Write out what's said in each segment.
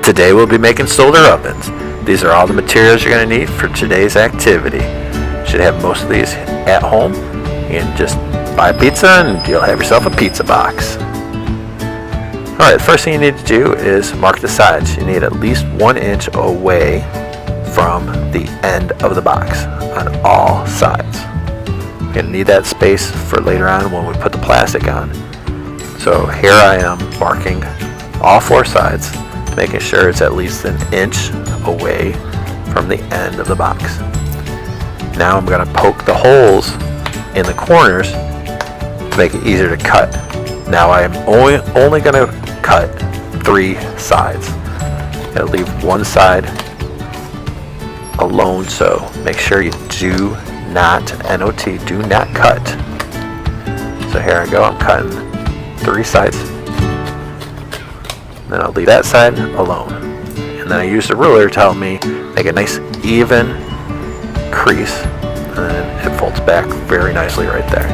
Today we'll be making solar ovens. These are all the materials you're going to need for today's activity. You should have most of these at home. You can just buy a pizza and you'll have yourself a pizza box. Alright, the first thing you need to do is mark the sides. You need at least 1 inch away from the end of the box on all sides. You're going to need that space for later on when we put the plastic on. So here I am marking all 4 sides, making sure it's at least 1 inch away from the end of the box. Now I'm going to poke the holes in the corners to make it easier to cut. Now I'm only going to cut 3 sides. I'll leave 1 side alone, so make sure you do not, N-O-T, do not cut. So here I go, I'm cutting 3 sides. Then I'll leave that side alone. And then I use the ruler to help me make a nice even crease. And then it folds back very nicely right there.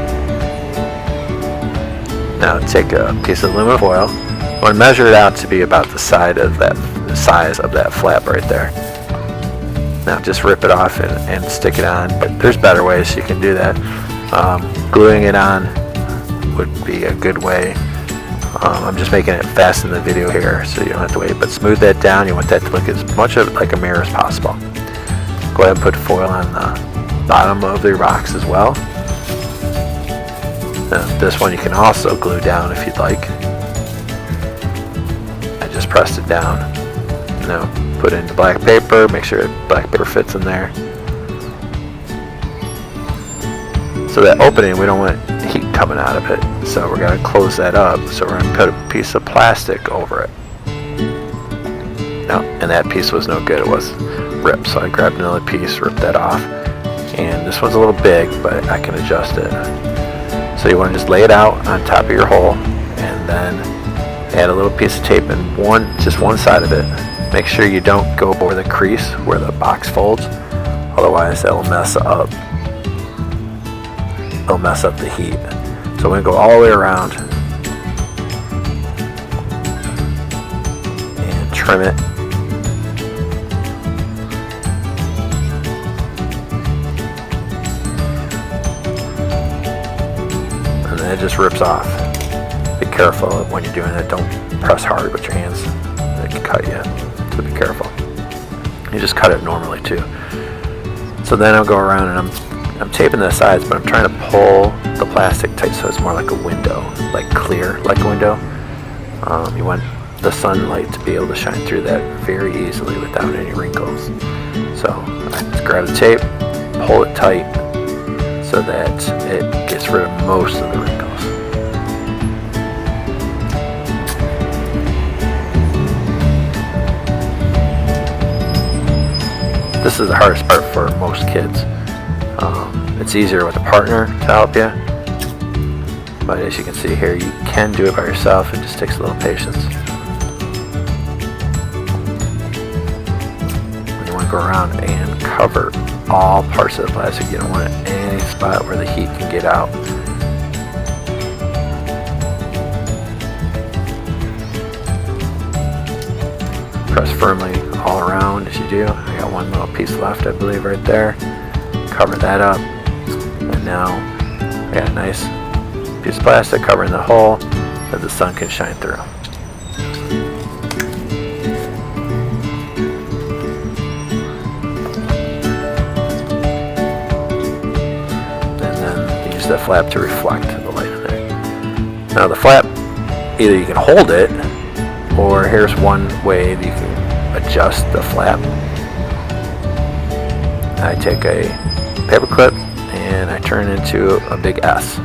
Now take a piece of aluminum foil. I want to measure it out to be about the size of that flap right there. Now just rip it off and stick it on, but there's better ways you can do that. Gluing it on would be a good way. I'm just making it fast in the video here so you don't have to wait, but smooth that down. You want that to look as much like a mirror as possible. Go ahead and put foil on the bottom of your box as well. This one you can also glue down if you'd like. I just pressed it down. Now put in the black paper, make sure black paper fits in there. So that opening, we don't want heat coming out of it, so we're going to close that up. So we're going to put a piece of plastic over it. No, and that piece was no good, it was ripped, so I grabbed another piece, ripped that off, and this one's a little big, but I can adjust it. So you want to just lay it out on top of your hole, and then add a little piece of tape in just one side of it. Make sure you don't go over the crease where the box folds, otherwise that will mess up. It'll mess up the heat. So we're going to go all the way around and trim it. And then it just rips off. Be careful when you're doing it. Don't press hard with your hands. It can cut you. So be careful. You just cut it normally too. So then I'll go around and I'm taping the sides, but I'm trying to pull the plastic tight so it's more like a window, like clear, like a window. You want the sunlight to be able to shine through that very easily without any wrinkles. So I just grab the tape, pull it tight so that it gets rid of most of the wrinkles. This is the hardest part for most kids. It's easier with a partner to help you, but as you can see here, you can do it by yourself. It just takes a little patience. You want to go around and cover all parts of the plastic. You don't want any spot where the heat can get out. Press firmly all around as you do. I got one little piece left, I believe, right there. Cover that up. And now I got a nice piece of plastic covering the hole that the sun can shine through. And then use that flap to reflect the light in there. Now the flap, either you can hold it, or here's one way that you can adjust the flap. I take a paper clip and I turn it into a big S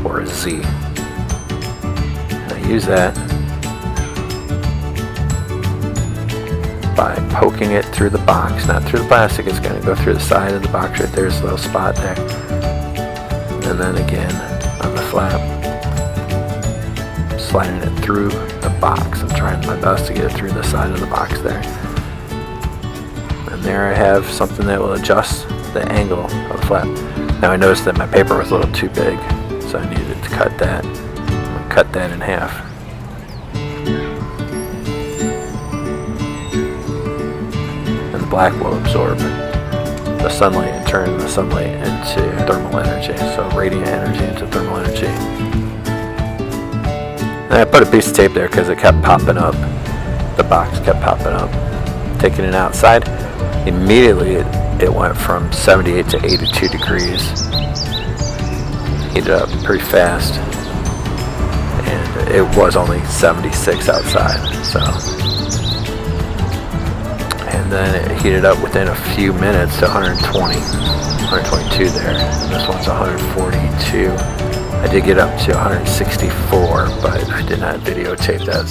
or a Z. And I use that by poking it through the box, not through the plastic. It's going to go through the side of the box right there. There's a little spot there. And then again on the flap, sliding it through the box. I'm trying my best to get it through the side of the box there. And there I have something that will adjust the angle of the flap. Now I noticed that my paper was a little too big, so I needed to cut that. I'm going to cut that in half. black will absorb the sunlight and turn the sunlight into thermal energy, so radiant energy into thermal energy. And I put a piece of tape there because it kept popping up. The box kept popping up. Taking it outside, immediately it went from 78 to 82 degrees. Heated up pretty fast, and it was only 76 outside. So, and then it heated up within a few minutes to 122 there. And this one's 142. I did get up to 164, but I did not videotape that